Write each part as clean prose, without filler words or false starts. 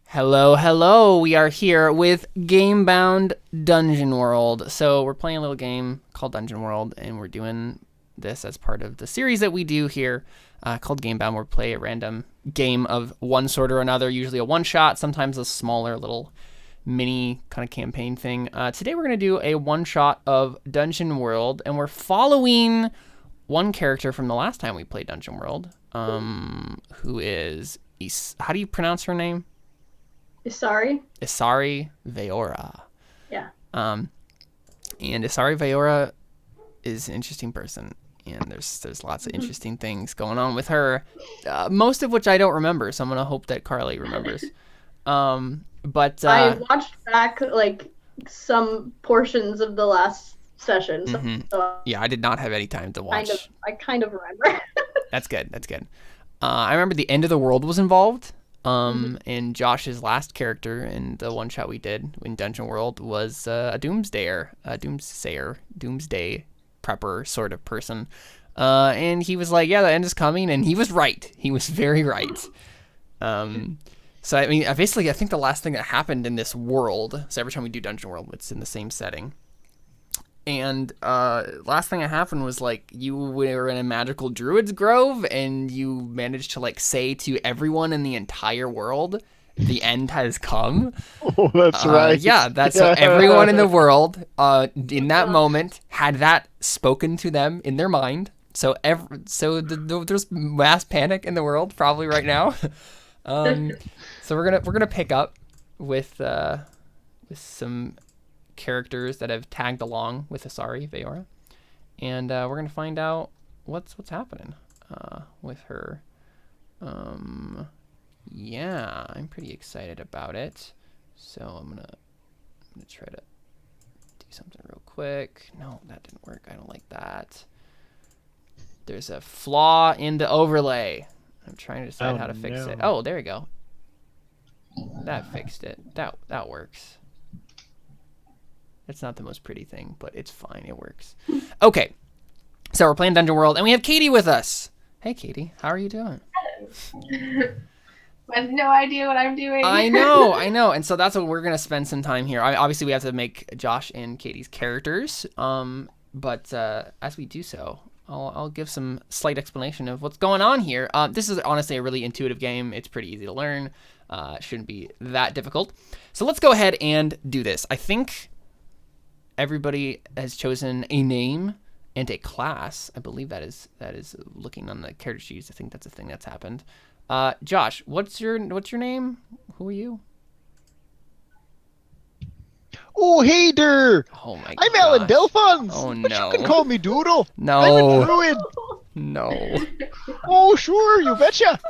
Hello, hello. We are here with Gamebound Dungeon World. So we're playing a little game called Dungeon World, and we're doing this as part of the series that we do here called Gamebound, where we play a random game of one sort or another, usually a one-shot, sometimes a smaller little mini kind of campaign thing. Today we're going to do a one-shot of Dungeon World, and we're following one character from the last time we played Dungeon World, who is... How do you pronounce her name? Isari Veora. Yeah. And Isari Veora is an interesting person, and there's lots of interesting things going on with her, most of which I don't remember, so I'm going to hope that Carly remembers. But I watched back like some portions of the last session. So yeah, I did not have any time to watch. I kind of remember. That's good. I remember the end of the world was involved. And Josh's last character in the one shot we did in Dungeon World was a doomsday prepper sort of person. And he was like, yeah, the end is coming. And he was right. He was very right. So, I mean, I think the last thing that happened in this world, so every time we do Dungeon World, it's in the same setting. And last thing that happened was, like, you were in a magical druid's grove, and you managed to, like, say to everyone in the entire world, the end has come. Oh, that's right. Yeah, so everyone in the world, in that moment, had that spoken to them in their mind. So there's mass panic in the world probably right now. So we're gonna pick up with some characters that have tagged along with Isari Veora, and we're gonna find out what's happening with her. Yeah, I'm pretty excited about it. So I'm gonna try to do something real quick. No, that didn't work. I don't like that. There's a flaw in the overlay. I'm trying to decide how to fix it. Oh, there we go. That fixed it. That works. It's not the most pretty thing, but it's fine. It works. Okay. So we're playing Dungeon World, and we have Katie with us. Hey, Katie. How are you doing? I have no idea what I'm doing. I know. And so that's what we're going to spend some time here. Obviously, we have to make Josh and Katie's characters. But as we do so, I'll give some slight explanation of what's going on here. This is honestly a really intuitive game. It's pretty easy to learn. It shouldn't be that difficult. So let's go ahead and do this. I think everybody has chosen a name and a class. I believe that is looking on the character sheets. I think that's a thing that's happened. Josh, what's your name? Who are you? Oh, hey there. Oh my god. I'm Alan Delphons. Oh But no. you can call me Doodle. No. I'm a druid. No. Oh, sure, you betcha.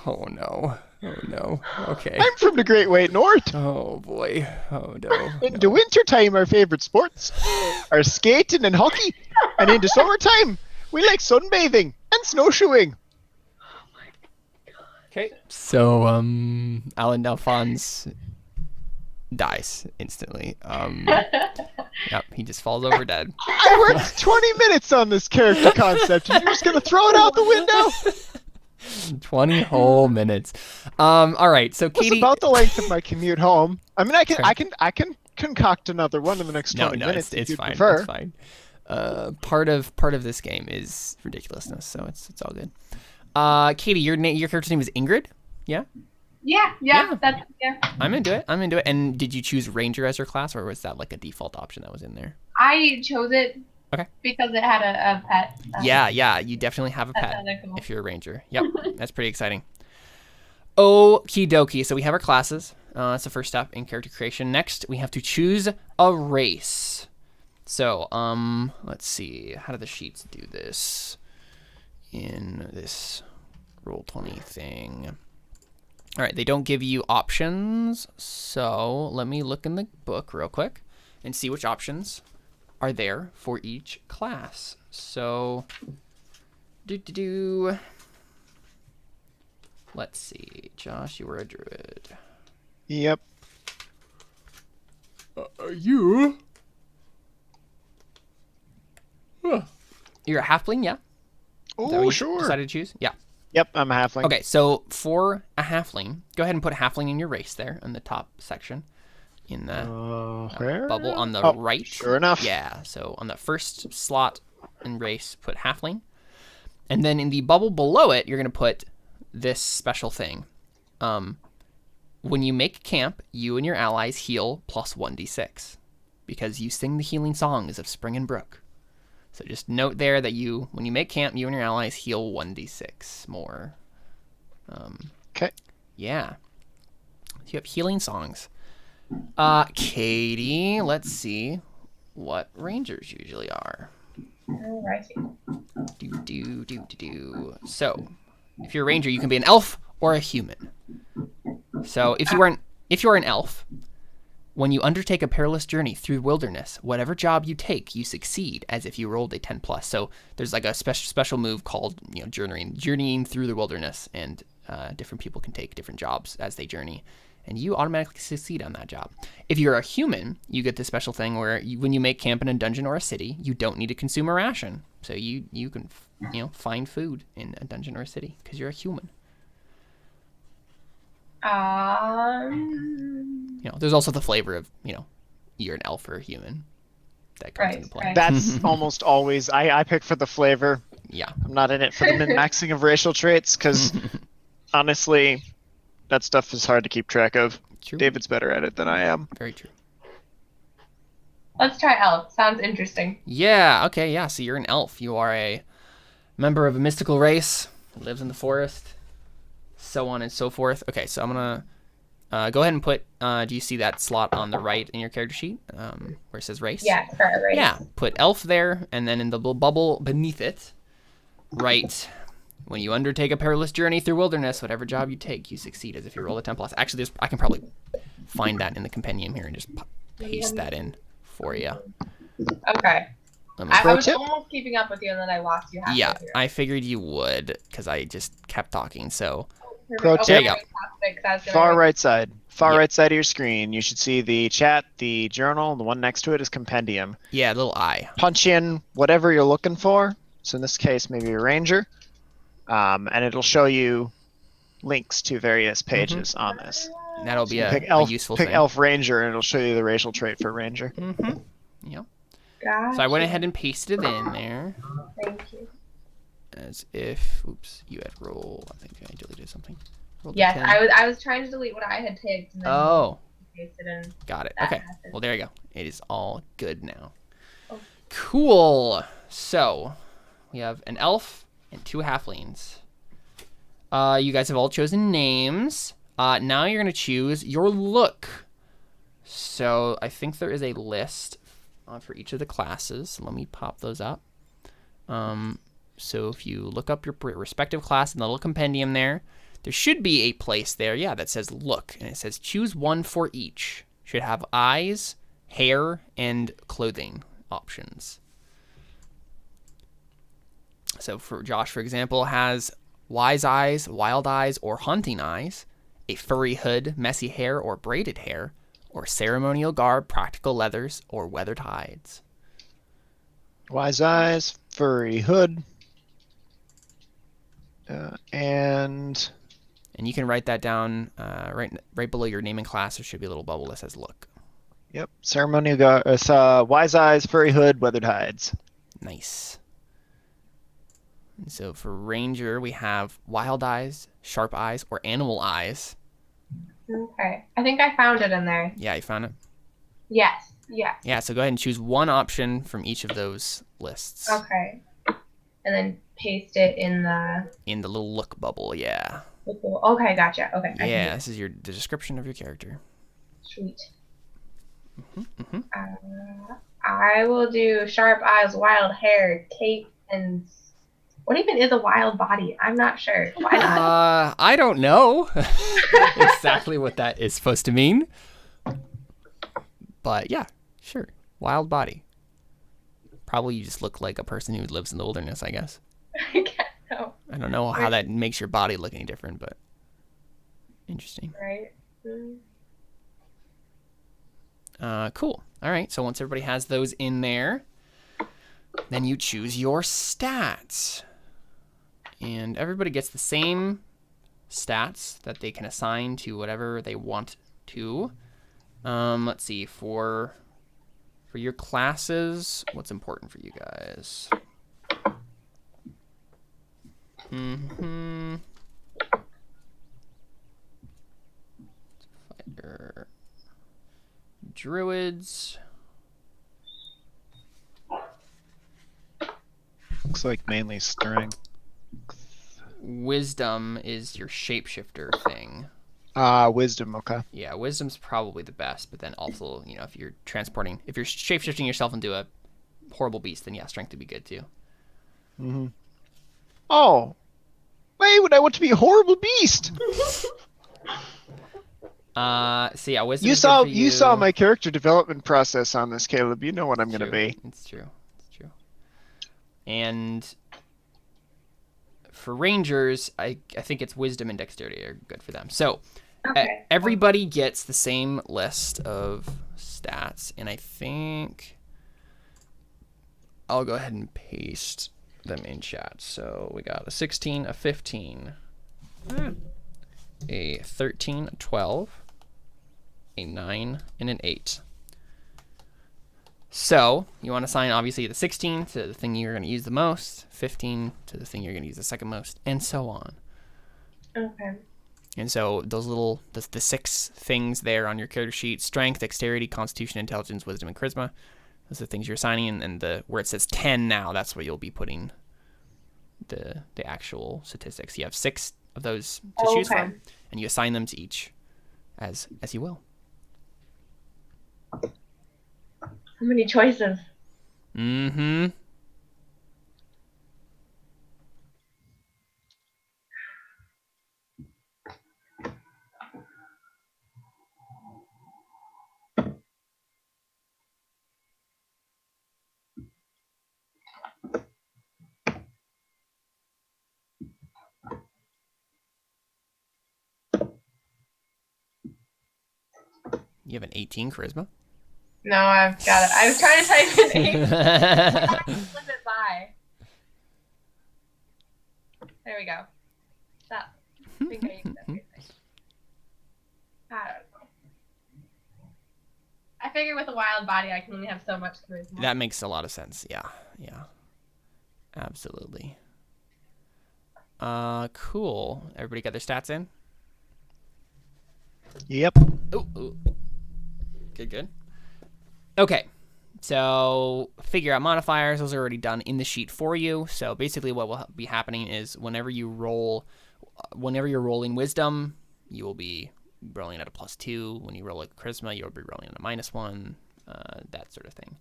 Oh no. Okay. I'm from the Great White North. Oh boy. Oh no. In the wintertime, our favorite sports are skating and hockey. And in the summertime, we like sunbathing and snowshoeing. Okay. So, Alan Delphons dies instantly. Yep, he just falls over dead. I worked 20 minutes on this character concept, and you're just going to throw it out the window? 20 whole minutes. All right, so Katie... It's about the length of my commute home. I mean, I can concoct another one in the next 20 minutes. It's if fine. prefer. It's fine. Part of this game is ridiculousness, so it's all good. Katie, your character's name is Ingrid? Yeah? Yeah. I'm into it. And did you choose Ranger as your class, or was that like a default option that was in there? I chose it Okay. because it had a pet. Yeah, you definitely have a That's pet kinda cool. if you're a ranger. Yep, that's pretty exciting. Okie dokie, so we have our classes. That's the first step in character creation. Next, we have to choose a race. So, let's see. How do the sheets do this in this Roll20 thing? All right, they don't give you options, so let me look in the book real quick and see which options are there for each class. So, let's see. Josh, you were a druid. Yep. You? You're a halfling, yeah? Is that what Oh, you sure. decided to choose? Yeah. Yep, I'm a halfling. Okay, so for a halfling. Go ahead and put halfling in your race there in the top section. In the Where? bubble on the Oh, right. Sure enough. Yeah, so on the first slot in race, put halfling. And then in the bubble below it, you're going to put this special thing. When you make camp, you and your allies heal plus 1d6 because you sing the healing songs of Spring and Brook. So just note there that when you make camp, you and your allies heal 1d6 more. Okay. Yeah. So you have healing songs. Katie, let's see what rangers usually are. Alrighty. So, if you're a ranger, you can be an elf or a human. So, if you are an elf, when you undertake a perilous journey through the wilderness, whatever job you take, you succeed as if you rolled a 10+. So, there's like a special move called journeying through the wilderness, and different people can take different jobs as they journey. And you automatically succeed on that job. If you're a human, you get this special thing where when you make camp in a dungeon or a city, you don't need to consume a ration. So you can find food in a dungeon or a city because you're a human. There's also the flavor of you're an elf or a human that comes into play. Right. That's almost always I pick for the flavor. Yeah. I'm not in it for the min-maxing of racial traits because honestly, that stuff is hard to keep track of. True. David's better at it than I am. Very true. Let's try elf. Sounds interesting. Yeah. Okay. Yeah. So you're an elf. You are a member of a mystical race, lives in the forest, so on and so forth. Okay. So I'm gonna go ahead and put. Do you see that slot on the right in your character sheet where it says race? Yeah, for race. Yeah. Put elf there, and then in the little bubble beneath it, write. When you undertake a perilous journey through wilderness, whatever job you take, you succeed as if you roll a 10+. Actually, I can probably find that in the compendium here and just paste that in for you. Okay. I was almost keeping up with you, and then I lost you halfway Yeah, through. I figured you would because I just kept talking. So Pro Okay, tip. fantastic, Far right side. Far Yeah. right side of your screen. You should see the chat, the journal, and the one next to it is compendium. yeah, little eye. Punch in whatever you're looking for. So in this case, maybe a ranger. And it'll show you links to various pages on this. And that'll be Pick a elf, useful pick thing. elf ranger, and it'll show you the racial trait for ranger. Yep. Gotcha. So I went ahead and pasted it in there Thank you. as if. Oops, you had roll. I think I deleted something. Rolled a Yes, 10. I was trying to delete what I had tagged and then Oh, pasted in. got it. That Okay. happened. Well, there you go. It is all good now. Oh. Cool. So we have an elf and 2 halflings. You guys have all chosen names. Now you're going to choose your look. So I think there is a list for each of the classes. Let me pop those up. So if you look up your respective class in the little compendium there should be a place there, that says look. And it says choose one for each. Should have eyes, hair, and clothing options. So for Josh, for example, has wise eyes, wild eyes, or hunting eyes, a furry hood, messy hair, or braided hair, or ceremonial garb, practical leathers, or weathered hides. Wise eyes, furry hood, and you can write that down right below your name and class. There should be a little bubble that says look. yep, ceremonial garb. Wise eyes, furry hood, weathered hides. Nice. And so for ranger, we have wild eyes, sharp eyes, or animal eyes. Okay. I think I found it in there. Yeah, you found it? Yes. Yeah. Yeah, so go ahead and choose one option from each of those lists. Okay. And then paste it in the. In the little look bubble, yeah. Okay, gotcha. Okay. I Yeah, can this is the description of your character. Sweet. Mm-hmm. I will do sharp eyes, wild hair, cape, and what even is a wild body? I'm not sure. Why not? I don't know exactly what that is supposed to mean. But yeah, sure. Wild body. Probably you just look like a person who lives in the wilderness, I guess. I guess so. I don't know how that makes your body look any different, but interesting. Right. Cool. All right, so once everybody has those in there, then you choose your stats. And everybody gets the same stats that they can assign to whatever they want to. Let's see, for your classes, what's important for you guys? Fighter. Druids. Looks like mainly strength. Wisdom is your shapeshifter thing. Wisdom, okay. Yeah, wisdom's probably the best, but then also, if you're shapeshifting yourself into a horrible beast, then yeah, strength would be good too. Mm-hmm. Oh, why would I want to be a horrible beast? So yeah, wisdom. You saw my character development process on this, Caleb. You know what I'm going to be. It's true. And for rangers, I think it's wisdom and dexterity are good for them. So everybody gets the same list of stats, and I think I'll go ahead and paste them in chat. So we got a 16, a 15, a 13, a 12, a 9, and an 8. So you want to assign obviously the 16 to the thing you're going to use the most, 15 to the thing you're going to use the second most, and so on. Okay. And so those little, the 6 things there on your character sheet: strength, dexterity, constitution, intelligence, wisdom, and charisma. Those are the things you're assigning, and where it says 10 now, that's where you'll be putting the actual statistics. You have 6 of those to choose from, and you assign them to each as you will. How many choices? Mm-hmm. You have an 18 charisma? No, I've got it. I was trying to type it in. Flip it by. There we go. Stop. I think I used that weird thing. I don't know. I figure with a wild body, I can only have so much charisma. That makes a lot of sense. Yeah. Absolutely. Cool. Everybody got their stats in? Yep. Ooh. Good. Okay. So figure out modifiers. Those are already done in the sheet for you. So basically what will be happening is whenever you're rolling wisdom, you will be rolling at a +2. When you roll a charisma, you'll be rolling at a -1, that sort of thing.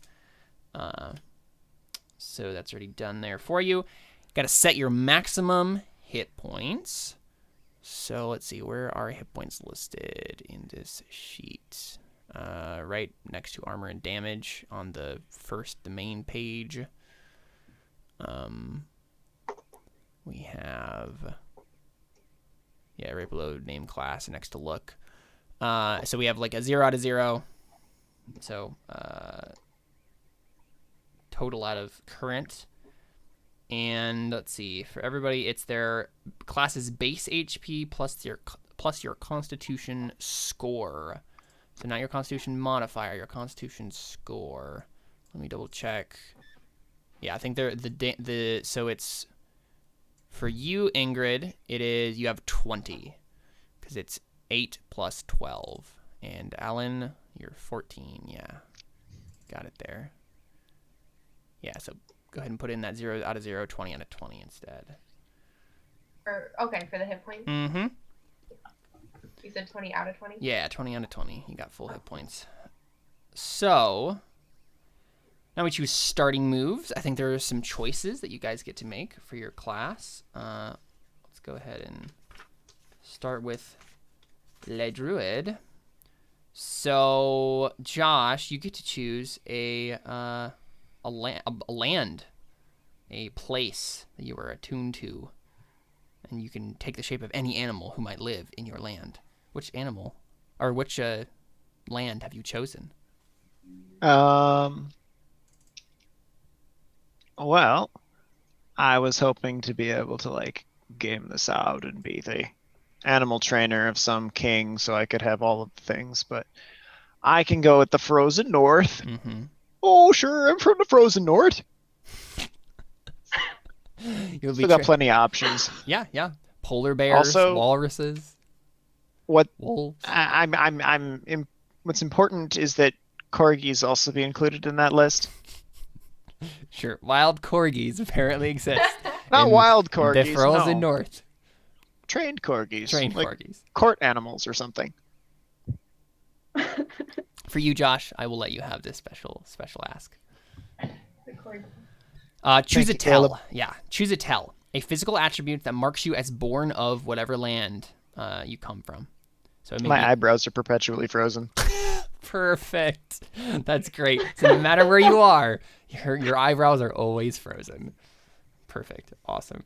So that's already done there for you. Got to set your maximum hit points. So let's see, where are hit points listed in this sheet? Right next to armor and damage on the main page. We have, right below name class next to look. So we have like a 0 out of 0. So total out of current. And let's see, for everybody, it's their class's base HP plus your Constitution score. So not your Constitution modifier, your Constitution score. Let me double check. Yeah, I think they're so it's for you, Ingrid. You have 20 because it's 8 plus 12, and Alan, you're 14. Yeah, got it there. Yeah, so go ahead and put in that 0 out of 0, 20 out of 20 instead. For the hit points? Mm-hmm. You said 20 out of 20? Yeah, 20 out of 20. You got full hit points. So, now we choose starting moves. I think there are some choices that you guys get to make for your class. Let's go ahead and start with Le Druid. So, Josh, you get to choose a land, a place that you are attuned to, and you can take the shape of any animal who might live in your land. Which animal, or which land have you chosen? Well, I was hoping to be able to game this out and be the animal trainer of some king, so I could have all of the things, but I can go with the frozen north. Mm-hmm. Oh, sure, I'm from the frozen north. You'll be Still got plenty of options. Yeah, yeah. Polar bears, Also- walruses, What wolves. what's important is that corgis also be included in that list. Sure, wild corgis apparently exist. Not in wild the corgis, frozen no. north. Trained corgis. Trained like corgis. court animals or something. For you, Josh, I will let you have this special ask. The corgi. Choose Thank a you, tell. Caleb. Yeah, choose a tell. A physical attribute that marks you as born of whatever land you come from. So maybe My eyebrows are perpetually frozen. perfect. That's great. So no matter where you are, your eyebrows are always frozen. Perfect. Awesome.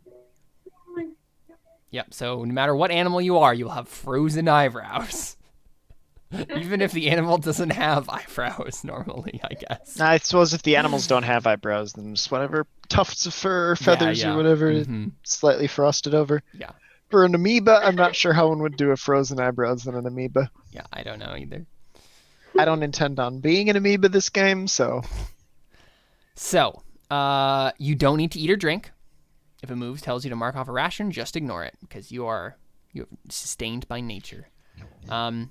Yep. So no matter what animal you are, you'll have frozen eyebrows. Even if the animal doesn't have eyebrows normally, I guess. I suppose if the animals don't have eyebrows, then just whatever tufts of fur or feathers yeah. or whatever, Mhm. slightly frosted over. Yeah. For an amoeba, I'm not sure how one would do a frozen eyebrows than an amoeba. Yeah, I don't know either. I don't intend on being an amoeba this game, so So, you don't need to eat or drink. If a move tells you to mark off a ration, just ignore it because you are sustained by nature.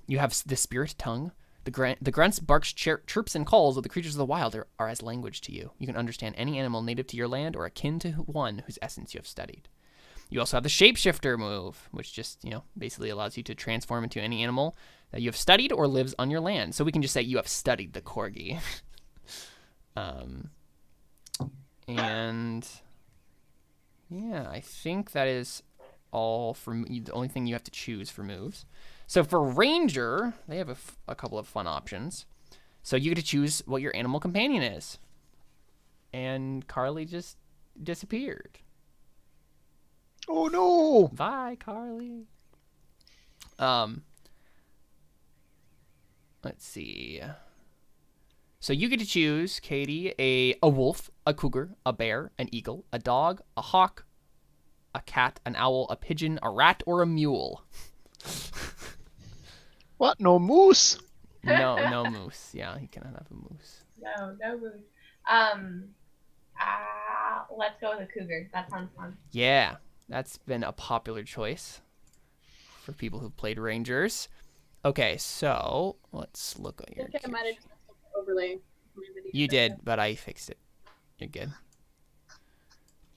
You have the spirit tongue. The grunts, barks, chirps, and calls of the creatures of the wild are as language to you. You can understand any animal native to your land or akin to one whose essence you have studied. You also have the shapeshifter move, which just, basically allows you to transform into any animal that you have studied or lives on your land. So we can just say you have studied the corgi. And yeah, I think that is all for the only thing you have to choose for moves. So for ranger, they have a couple of fun options. So you get to choose what your animal companion is. And Carly just disappeared. oh no! Bye, Carly. Let's see. So you get to choose, Katie, a wolf, a cougar, a bear, an eagle, a dog, a hawk, a cat, an owl, a pigeon, a rat, or a mule. What? No moose? No moose. Yeah, he cannot have a moose. No moose. Let's go with a cougar. That sounds fun. Yeah, that's been a popular choice for people who've played rangers. Okay, so let's look at your. I think I might have just overlay. You did, but I fixed it. You're good.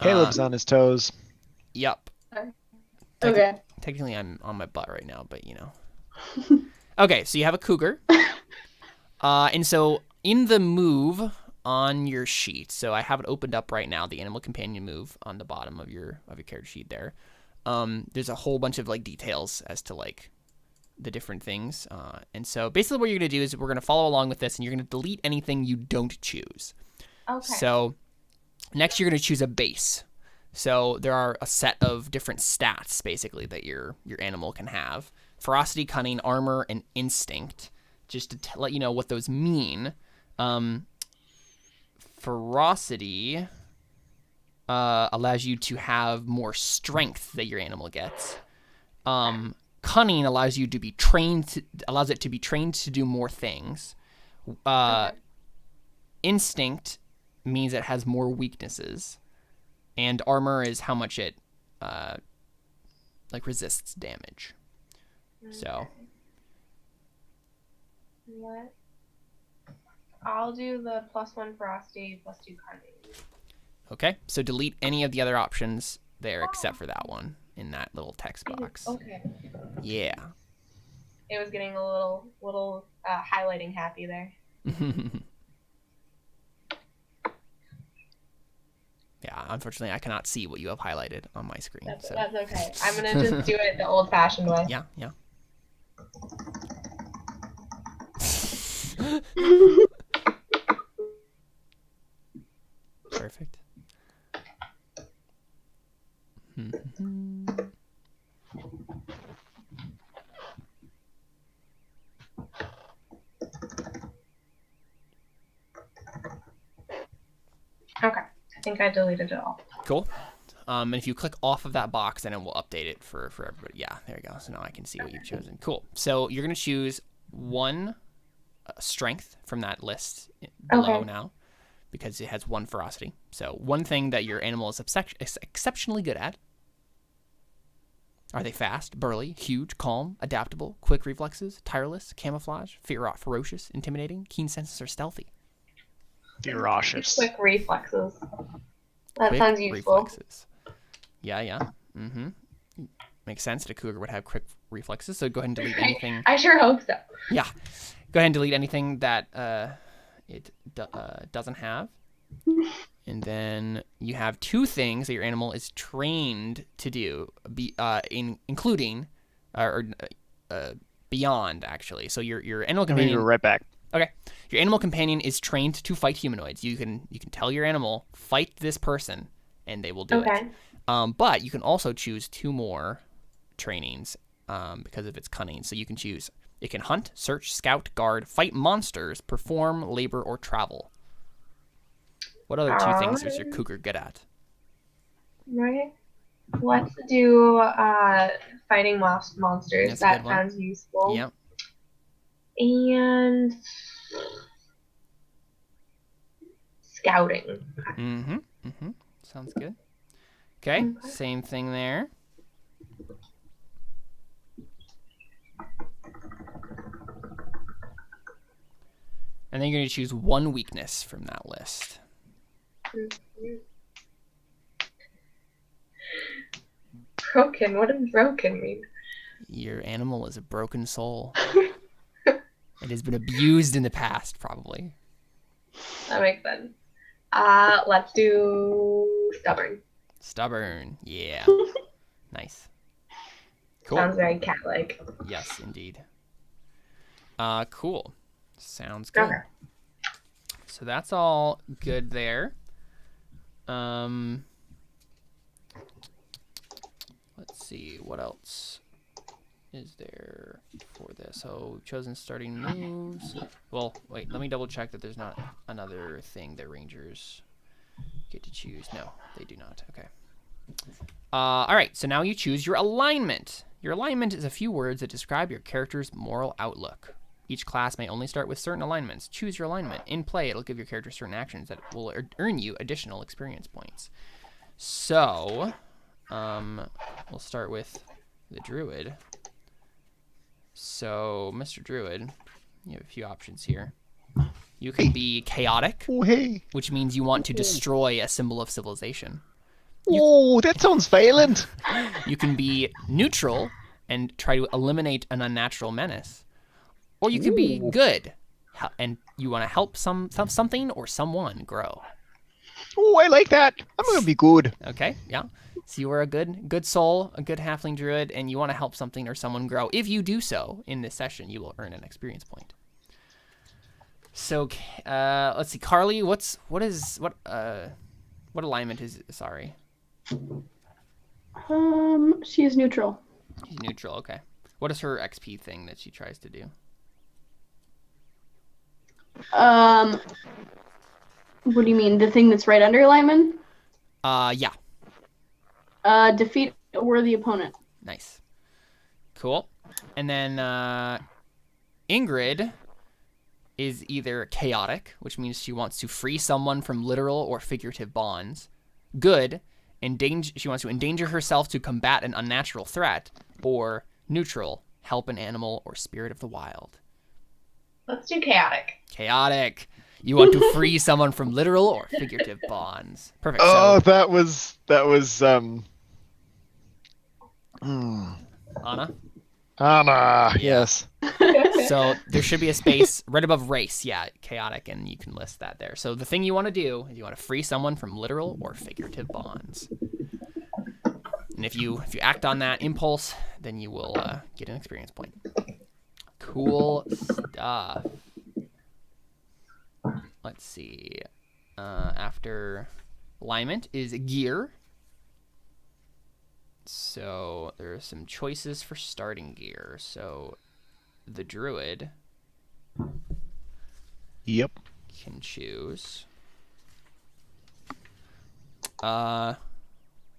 Caleb's on his toes. Yep. Okay. Technically, I'm on my butt right now, but Okay, so you have a cougar. And so in the move on your sheet, so I have it opened up right now, the animal companion move on the bottom of your character sheet there. There's a whole bunch of details as to the different things. And so basically what you're going to do is we're going to follow along with this and you're going to delete anything you don't choose. Okay. So next you're going to choose a base. So there are a set of different stats basically that your animal can have. Ferocity, cunning, armor, and instinct. Just to let you know what those mean. Ferocity allows you to have more strength that your animal gets. Cunning allows you to be trained. Allows it to be trained to do more things. Instinct means it has more weaknesses, and armor is how much it resists damage. So. What? I'll do the +1 ferocity, +2 cunning. Okay, so delete any of the other options there except for that one in that little text box. Okay. Yeah. It was getting a little highlighting happy there. Yeah, unfortunately, I cannot see what you have highlighted on my screen. That's So. okay. I'm gonna just do it the old-fashioned way. Yeah. Perfect. Okay. I think I deleted it all. Cool. And if you click off of that box, then it will update it for everybody. Yeah, there you go. So now I can see what you've chosen. Cool. So you're going to choose one strength from that list below now, because it has one ferocity. So one thing that your animal is exceptionally good at. Are they fast, burly, huge, calm, adaptable, quick reflexes, tireless, camouflage, ferocious, intimidating, keen senses, or stealthy? Ferocious. Quick reflexes. That Quick sounds useful. reflexes. Yeah. Mm-hmm. Makes sense that a cougar would have quick reflexes, so go ahead and delete anything. I sure hope so. Yeah. Go ahead and delete anything that it doesn't have. And then you have two things that your animal is trained to do, including beyond, actually. So your animal I'm gonna companion. be right back. Okay, your animal companion is trained to fight humanoids. You can tell your animal, fight this person, and they will do it. But you can also choose two more trainings because of its cunning. So you can choose. It can hunt, search, scout, guard, fight monsters, perform, labor, or travel. What other two things is your cougar good at? Right. Let's do fighting monsters. That's a That good one. sounds useful. Yep. And scouting. Mm-hmm. Sounds good. Okay, same thing there. And then you're going to choose one weakness from that list. Broken. What does broken mean? Your animal is a broken soul. It has been abused in the past, probably. That makes sense. Let's do stubborn. Stubborn. Yeah. Nice. Cool. Sounds very cat-like. Yes, indeed. Cool. Sounds good. Okay. So that's all good there. Let's see, what else is there for this? So we've chosen starting moves. Well, wait, let me double check that there's not another thing that rangers get to choose. No, they do not. Okay. All right, so now you choose your alignment. Your alignment is a few words that describe your character's moral outlook. Each class may only start with certain alignments. Choose your alignment. In play, it'll give your character certain actions that will earn you additional experience points. So, we'll start with the druid. So, Mr. Druid, you have a few options here. You can be chaotic, which means you want to destroy a symbol of civilization. Oh, that sounds violent. You can be neutral and try to eliminate an unnatural menace. Or you can be good, and you want to help something or someone grow. Oh, I like that. I'm gonna be good. Okay, yeah. So you are a good soul, a good halfling druid, and you want to help something or someone grow. If you do so in this session, you will earn an experience point. So, let's see, Carly. What alignment is? Sorry. She is neutral. She's neutral. Okay. What is her XP thing that she tries to do? What do you mean? The thing that's right under alignment? Yeah. Defeat a worthy opponent. Nice. Cool. And then Ingrid is either chaotic, which means she wants to free someone from literal or figurative bonds. Good, she wants to endanger herself to combat an unnatural threat. Or neutral, help an animal or spirit of the wild. Let's do chaotic. Chaotic. You want to free someone from literal or figurative bonds. Perfect. Oh, So, that was Anna? Anna, yes. So there should be a space right above race. Yeah, chaotic, and you can list that there. So the thing you want to do is you want to free someone from literal or figurative bonds. And if you act on that impulse, then you will get an experience point. Cool stuff. Let's see. After alignment is gear. So there are some choices for starting gear. So the druid can choose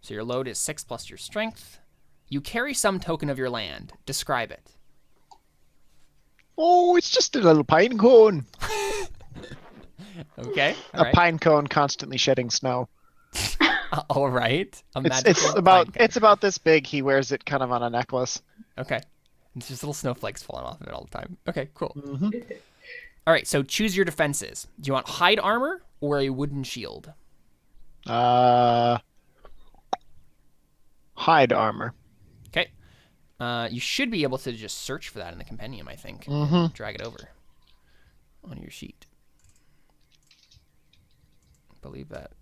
So your load is 6 plus your strength. You carry some token of your land. Describe it. Oh, it's just a little pine cone. Okay. All A right. pine cone constantly shedding snow. All right. A It's magical about pine cone. it's about this big. He wears it kind of on a necklace. Okay. It's just little snowflakes falling off of it all the time. Okay, cool. Mm-hmm. All right, so choose your defenses. Do you want hide armor or a wooden shield? Hide armor. Okay. You should be able to just search for that in the compendium, I think. Mm-hmm. And drag it over on your sheet. I believe that's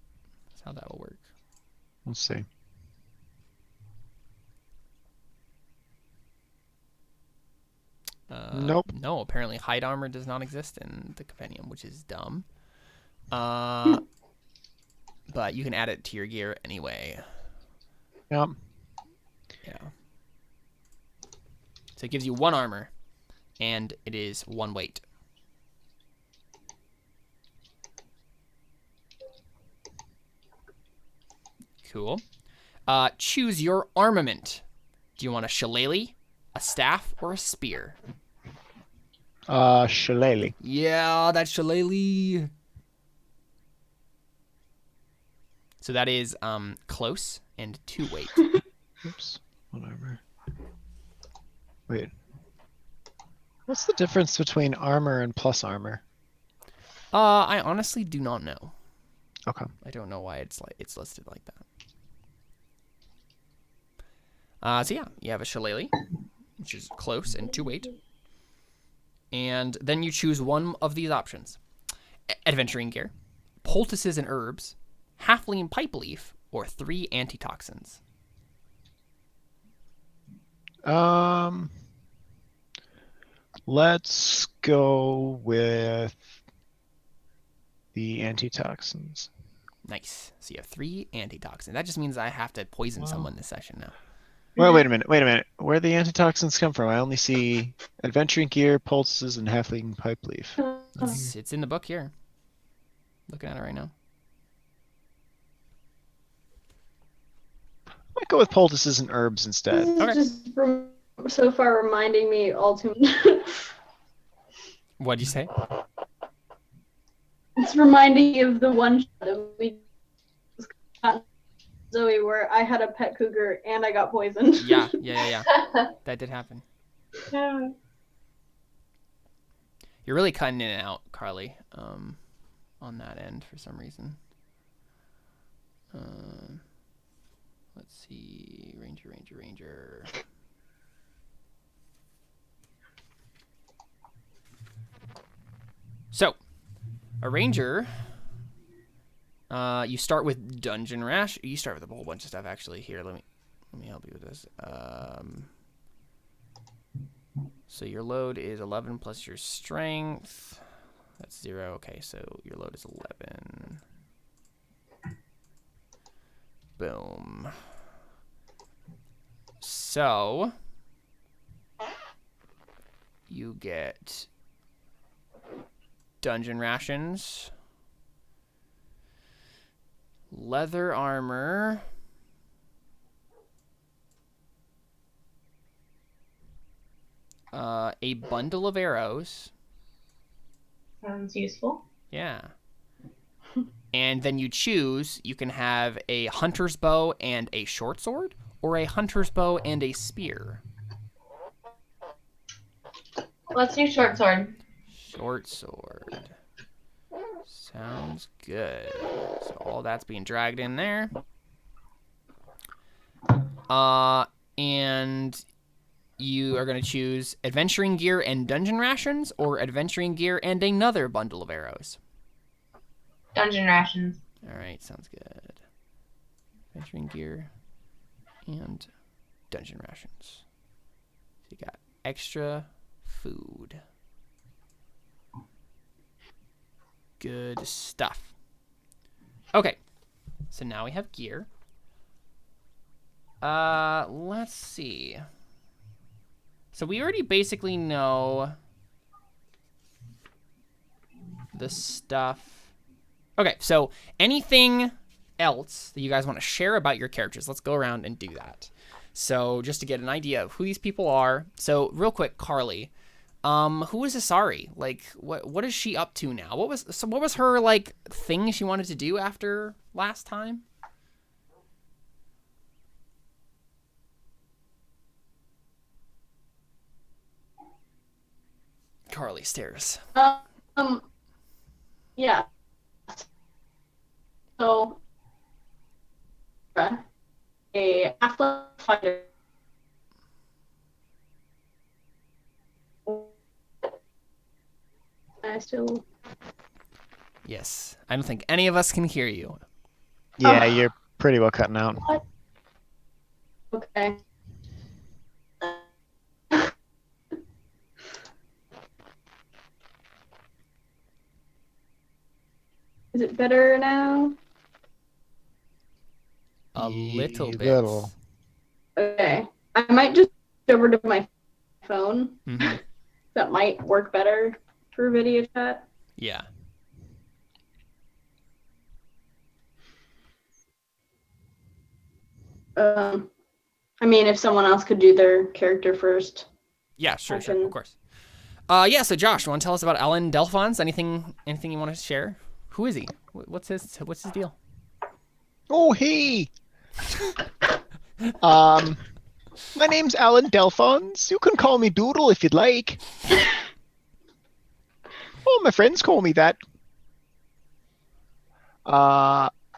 how that will work. Let's see. Nope. No, apparently hide armor does not exist in the compendium, which is dumb. But you can add it to your gear anyway. Yep. Yeah. So it gives you 1 armor, and it is 1 weight. Cool. Choose your armament. Do you want a shillelagh, a staff, or a spear? Shillelagh. Yeah, that's shillelagh. So that is close and 2 weight. Oops. Whatever. Wait. What's the difference between armor and plus armor? I honestly do not know. Okay. I don't know why it's listed like that. So yeah, you have a shillelagh, which is close and 2 weight. And then you choose one of these options. Adventuring gear, poultices and herbs, halfling pipe leaf, or 3 antitoxins. Let's go with the antitoxins. Nice. So you have 3 antitoxins. That just means I have to poison someone this session now. Well, wait a minute. Where do the antitoxins come from? I only see adventuring gear, poultices, and halfling pipe leaf. It's in the book here. Looking at it right now. Might go with poultices and herbs instead. This is Okay. just so far reminding me all too much. What'd you say? It's reminding me of the one shot that we got Zoe where I had a pet cougar and I got poisoned. Yeah. That did happen. You're really cutting in and out, Carly, on that end for some reason. Let's see. Ranger. So, a ranger, you start with dungeon rash. You start with a whole bunch of stuff, actually. Here, let me help you with this. So your load is 11 plus your strength. That's 0. Okay, so your load is 11. Boom. So you get dungeon rations, leather armor, a bundle of arrows. Sounds useful. Yeah. And then you choose, you can have a hunter's bow and a short sword, or a hunter's bow and a spear. Let's do short sword. Short sword. Sounds good. So all that's being dragged in there. And you are going to choose adventuring gear and dungeon rations, or adventuring gear and another bundle of arrows. Dungeon rations. All right, sounds good. Adventuring gear and dungeon rations. So you got extra food. Good stuff. Okay, so now we have gear. Let's see. So we already basically know the stuff. Okay, so anything else that you guys want to share about your characters, let's go around and do that. So just to get an idea of who these people are. So real quick, Carly, who is Asari? Like, what is she up to now? What was her like thing she wanted to do after last time? Carly stares. Yeah. So, a half-level fighter. I still. Yes. I don't think any of us can hear you. Yeah, Oh. you're pretty well cutting out. What? Okay. Is it better now? A little bit. Little. Okay. I might just switch over to my phone. Mm-hmm. That might work better for video chat. Yeah. I mean, if someone else could do their character first. Yeah, sure, I sure, can- of course. Yeah, so Josh, you want to tell us about Alan Delphons? Anything you want to share? Who is he? What's his deal? Oh, hey! My name's Alan Delphons. You can call me Doodle if you'd like. Oh, my friends call me that.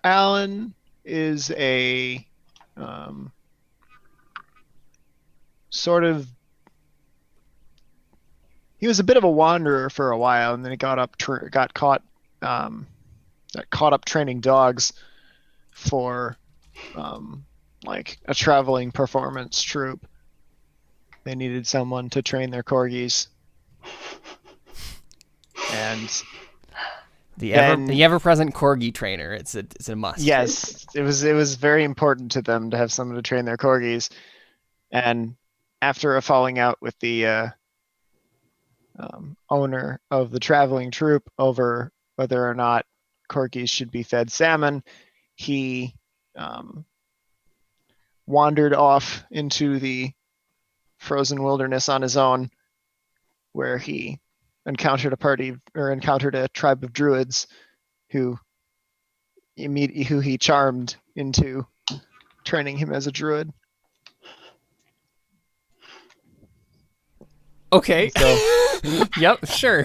Alan is a sort of. He was a bit of a wanderer for a while, and then he got caught up training dogs for like a traveling performance troupe. They needed someone to train their corgis, and The then- ever-present corgi trainer. It's a must. yes, it was very important to them to have someone to train their corgis. And after a falling out with the owner of the traveling troupe over whether or not corgis should be fed salmon, he wandered off into the frozen wilderness on his own, where he encountered a tribe of druids who he charmed into training him as a druid. Okay. So Yep, sure.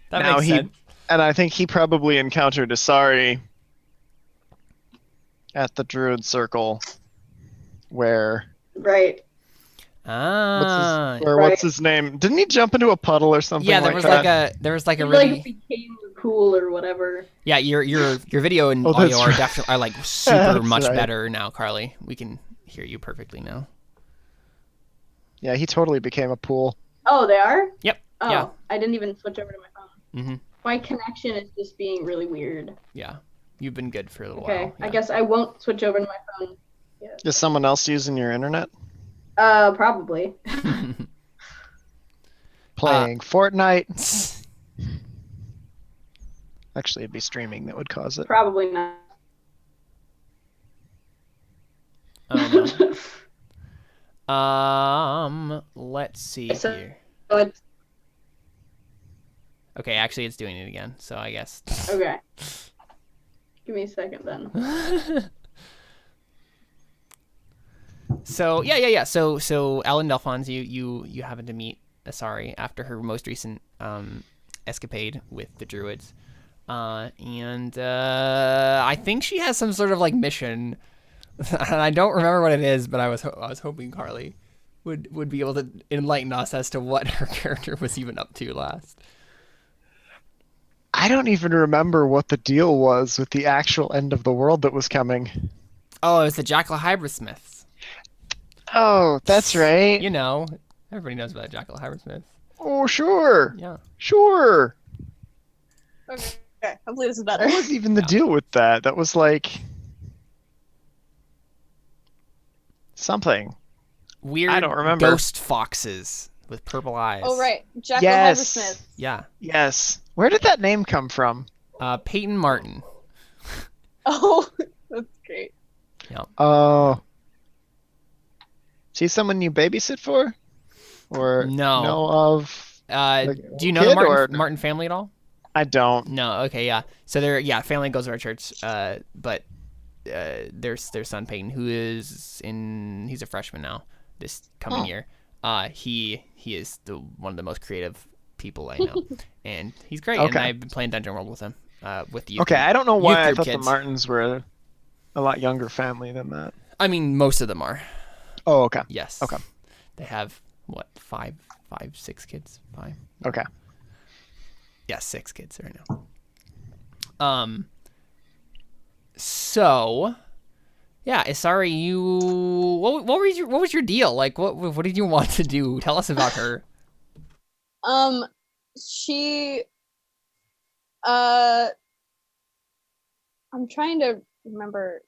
That now makes sense. and I think he probably encountered Asari at the druid circle, where Right. Ah. what's his name? Didn't he jump into a puddle or something? Yeah, there like was that? like a It, really like became cool or whatever. yeah. Your video and Oh, audio that's are right. definitely like super That's much right. better now, Carly. We can hear you perfectly now. Yeah, he totally became a pool. Oh, they are? Yep. Oh, Yeah. I didn't even switch over to my phone. Mm-hmm. My connection is just being really weird. Yeah. You've been good for a little Okay, while. I guess I won't switch over to my phone. Is someone else using your internet? Probably. Playing Fortnite. Actually, it'd be streaming that would cause it. Probably not. Oh, no. Let's see So- here. But Okay, actually, it's doing it again. So I guess. okay. Give me a second then. So yeah. So Ellen Delphons, you happen to meet Asari after her most recent escapade with the druids, and I think she has some sort of like mission, and I don't remember what it is, but I was hoping Carly would be able to enlighten us as to what her character was even up to last. I don't even remember what the deal was with the actual end of the world that was coming. Oh, it was the Jackal Hybrosmiths. Oh, that's right. You know, everybody knows about Jackal Hybrosmiths. Oh, sure. Yeah. Sure. Okay, hopefully this is better. What was even the deal with that? That was like something. Weird I don't remember. ghost foxes with purple eyes. Oh right, Jackal Yes. Hybrosmith. Yeah. Yes. Where did that name come from? Peyton Martin. Oh, That's great. Oh. She's someone you babysit for? Or No. know of? Do you know the kid or Martin family at all? I don't. No. Okay. Yeah. So family goes to our church. But their son Peyton, he's a freshman now this coming year. He is one of the most creative people I know, and he's great. Okay. And I've been playing Dungeon World with him. With the youth Okay, group- I don't know youth why I group thought kids. the Martins were a lot younger family than that. I mean, most of them are. Oh, okay. Yes. Okay. They have what, 6 kids? 5. Okay. Yeah, 6 kids right now. So, yeah, Isari, what was your deal? Like, what did you want to do? Tell us about her. She I'm trying to remember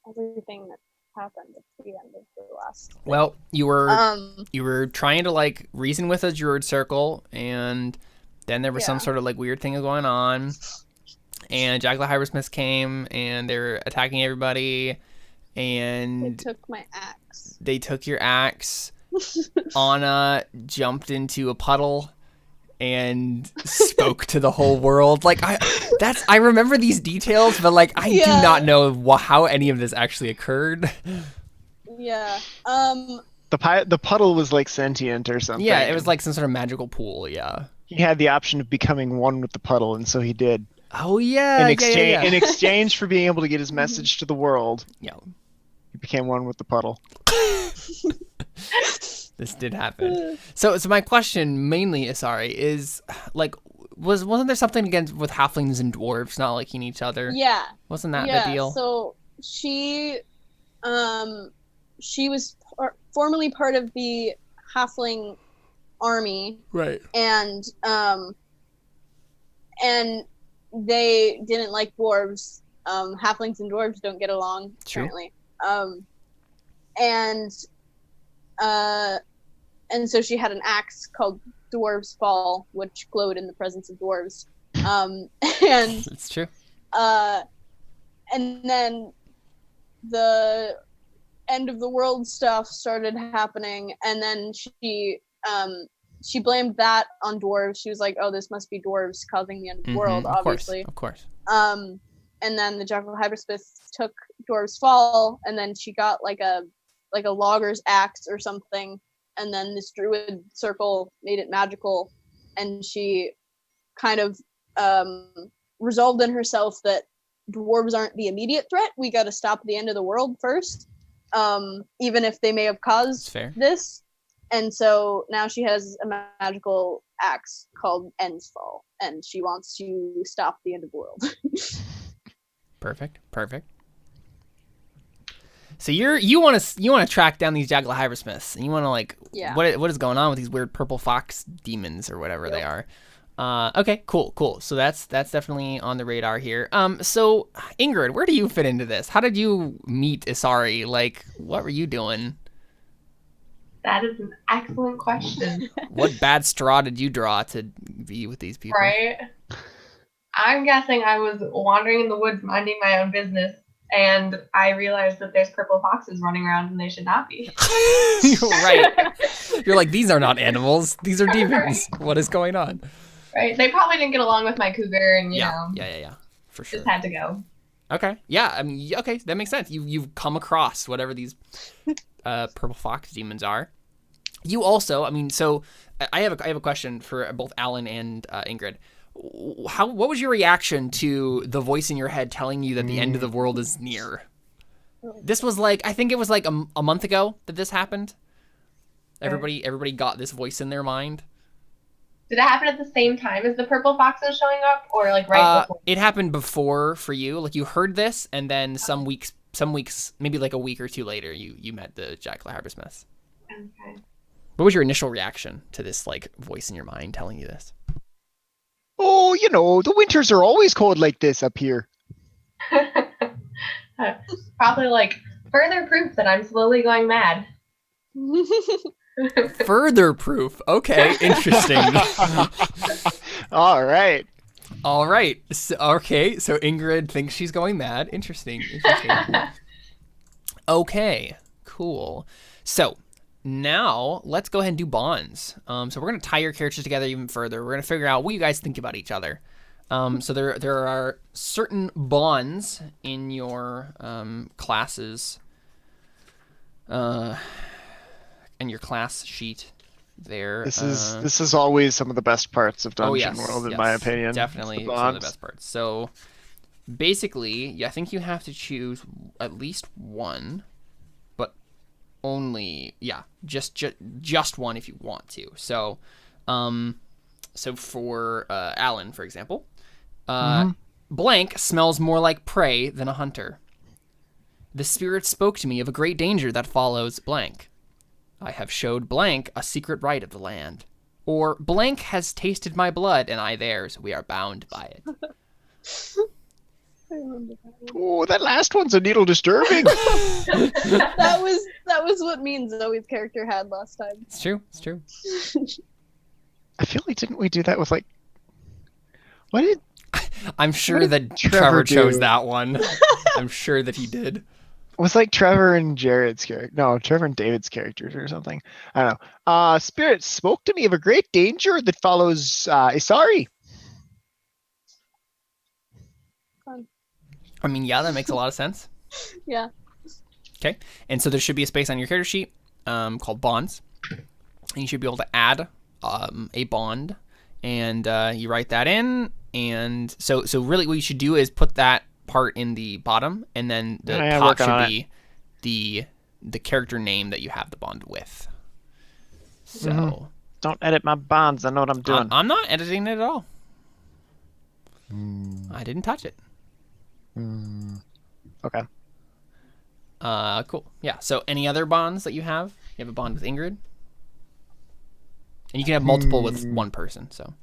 everything that happened at the end of the last thing. Well, you were trying to like reason with a druid circle, and then there was some sort of like weird thing going on, and Jackal Hypersmiths came and they're attacking everybody, and they took my axe. They took your axe. Anna jumped into a puddle and spoke to the whole world. Like I remember these details, but like I do not know how any of this actually occurred. Yeah. The puddle was like sentient or something. Yeah, it was like some sort of magical pool. Yeah. He had the option of becoming one with the puddle, and so he did. Oh yeah. In exchange for being able to get his message to the world. Yeah. He became one with the puddle. This did happen. So my question mainly, Isari, is like, wasn't there something against with halflings and dwarves not liking each other? Yeah. Wasn't that the deal? So she was formerly part of the halfling army, right? And they didn't like dwarves. Halflings and dwarves don't get along apparently. And so she had an axe called Dwarves Fall, which glowed in the presence of dwarves. And it's true. And then the end of the world stuff started happening, and then she blamed that on dwarves. She was like, "Oh, this must be dwarves causing the end of the world." Obviously, of course. And then the Jackal Hypersmith took Dwarves Fall, and then she got like a logger's axe or something, and then this druid circle made it magical, and she kind of resolved in herself that dwarves aren't the immediate threat. We got to stop the end of the world first, even if they may have caused this. And so now she has a magical axe called Ends Fall, and she wants to stop the end of the world. Perfect. So you want to track down these Jackal Hypersmiths, and you want to like what is going on with these weird purple fox demons or whatever they are. Okay, cool. So that's definitely on the radar here. So Ingrid, where do you fit into this? How did you meet Isari? Like, what were you doing? That is an excellent question. What bad straw did you draw to be with these people? Right. I'm guessing I was wandering in the woods minding my own business, and I realized that there's purple foxes running around and they should not be. Right. You're like, these are not animals. These are demons. Right. What is going on? Right. They probably didn't get along with my cougar, and you know. Yeah. For sure. Just had to go. Okay. Yeah. I mean, okay, that makes sense. You've come across whatever these purple fox demons are. You also, I mean, so I have a question for both Alan and Ingrid. What was your reaction to the voice in your head telling you that the end of the world is near? This was like, I think it was like a month ago that this happened. Everybody got this voice in their mind. Did it happen at the same time as the purple foxes showing up, or like right before? It happened before for you. Like you heard this, and then some weeks, maybe like a week or two later, you met the Jackal Hypersmiths. Okay. What was your initial reaction to this like voice in your mind telling you this? Oh, you know, the winters are always cold like this up here. Probably like further proof that I'm slowly going mad. Further proof. Okay, interesting. All right. All right. So, okay. So Ingrid thinks she's going mad. Interesting. Interesting. Okay. Cool. So now let's go ahead and do bonds. So we're gonna tie your characters together even further. We're gonna figure out what you guys think about each other. So there are certain bonds in your classes, in your class sheet. There. This is always some of the best parts of Dungeon World, in my opinion. Definitely some of the best parts. So basically, I think you have to choose at least one, but only just one if you want to. So, so for Alan, for example, blank smells more like prey than a hunter. The spirit spoke to me of a great danger that follows blank. I have showed blank a secret right of the land. Or blank has tasted my blood and I theirs. We are bound by it. I remember that one. Oh, that last one's a needle disturbing. That was what me and Zoe's character had last time. It's true. It's true. I feel like, didn't we do that with, like, what did I'm sure What that did Trevor Trevor chose do? that one. I'm sure that he did. was like Trevor and Jared's character? No, Trevor and David's characters or something. I don't know. Spirit spoke to me of a great danger that follows Isari. Fun. I mean, yeah, that makes a lot of sense. Yeah. Okay, and so there should be a space on your character sheet called bonds, and you should be able to add a bond, and you write that in. And so really, what you should do is put that part in the bottom, and then the Yeah, top working on should be the character name that you have the bond with. So Don't edit my bonds. I know what I'm doing. I'm not editing it at all. I didn't touch it. Okay. Cool. Yeah. So any other bonds that you have? You have a bond with Ingrid, and you can have multiple with one person. So.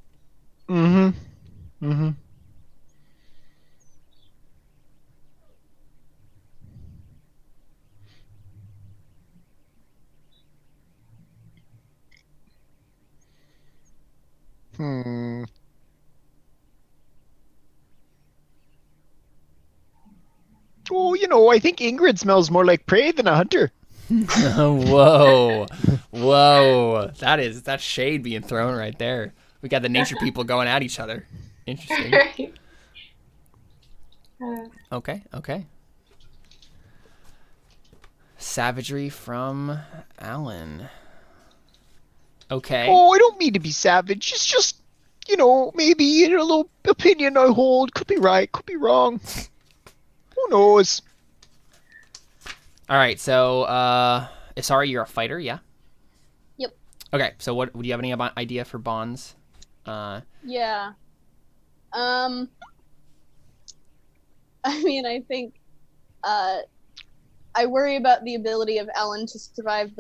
Oh, I think Ingrid smells more like prey than a hunter. Whoa. That's shade being thrown right there. We got the nature people going at each other. Interesting. Okay. Savagery from Alan. Okay. Oh, I don't mean to be savage. It's just, maybe a little opinion I hold. Could be right, could be wrong. Who knows? All right. So, Isari, you're a fighter, yeah? Yep. Okay. So, what do you have any idea for bonds? Yeah. I mean, I think I worry about the ability of Ellen to survive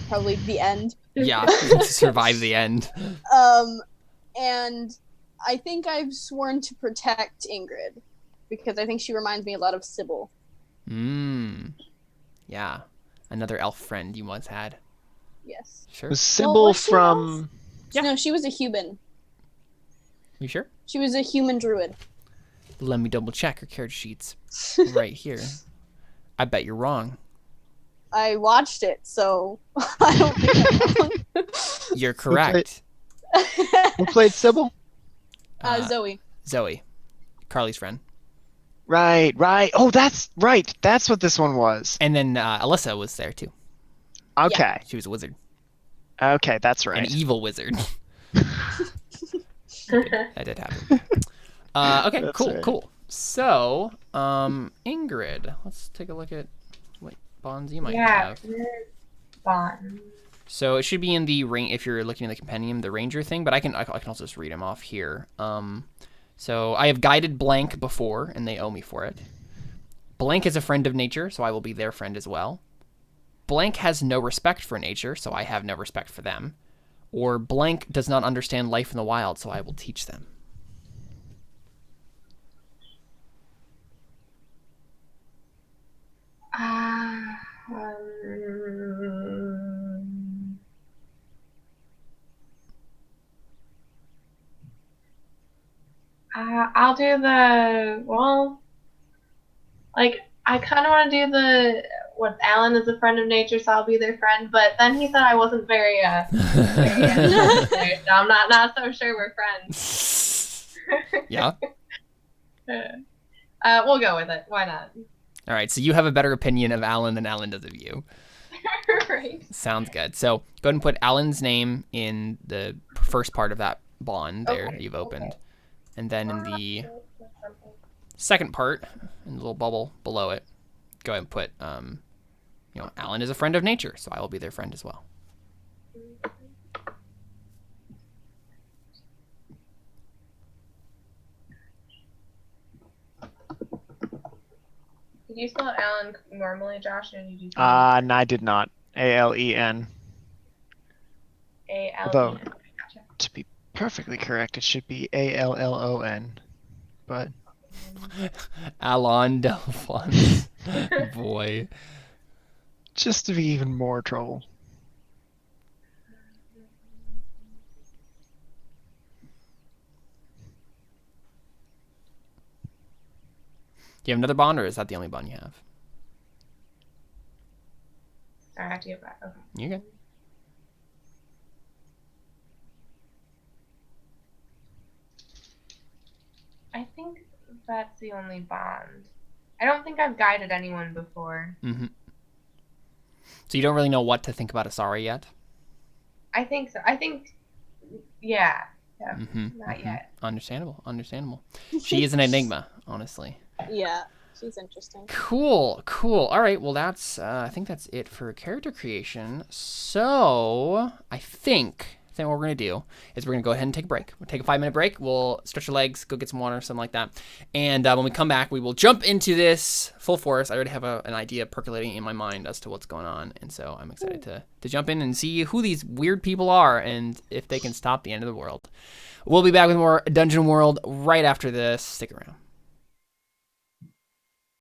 probably the end. Yeah, to survive the end. And I think I've sworn to protect Ingrid because I think she reminds me a lot of Sybil. Yeah. Another elf friend you once had. Yes. Sure. Was Sybil was she from... Yeah. No, she was a human. You sure? She was a human druid. Let me double check her character sheets right here. I bet you're wrong. I watched it, so I don't think I'm wrong. You're correct. Who played Sybil? Zoe. Zoe. Carly's friend. Right. Oh, that's right. That's what this one was. And then Alyssa was there too. Okay. She was a wizard. Okay, that's right. An evil wizard. That did happen. Okay, That's cool, right. cool. So, Ingrid, let's take a look at what bonds you might have. Bond. So it should be in the if you're looking in the compendium, the ranger thing, but I can also just read them off here. So I have guided blank before, and they owe me for it. Blank is a friend of nature, so I will be their friend as well. Blank has no respect for nature, so I have no respect for them. Or blank does not understand life in the wild, so I will teach them. I'll do I kind of want to do Alan is a friend of nature, so I'll be their friend. But then he said I wasn't very so I'm not so sure we're friends. Yeah. We'll go with it. Why not? All right. So you have a better opinion of Alan than Alan does of you. Right. Sounds good. So go ahead and put Alan's name in the first part of that bond there that you've opened. And then in the second part, in the little bubble below it, go ahead and put, Alan is a friend of nature, so I will be their friend as well. Did you spell Alan normally, Josh, or did you? No, I did not. ALEN. ALEN. Although, Gotcha. to be perfectly correct, it should be ALLON. But Alan Delphonse. Boy. just to be even more trouble. Do you have another bond, or is that the only bond you have? Sorry, I have to get back. Okay. You good? I think that's the only bond. I don't think I've guided anyone before. Mm-hmm. So you don't really know what to think about Asari yet? I think so. Yeah. Mm-hmm. Not yet. Understandable. She is an enigma, honestly. Yeah, she's interesting. Cool. All right, well, that's I think that's it for character creation. So I think what we're going to do is we're going to go ahead and take a break. We'll take a 5-minute break. We'll stretch our legs, go get some water, something like that. And when we come back, we will jump into this full force. I already have an idea percolating in my mind as to what's going on. And so I'm excited to jump in and see who these weird people are and if they can stop the end of the world. We'll be back with more Dungeon World right after this. Stick around.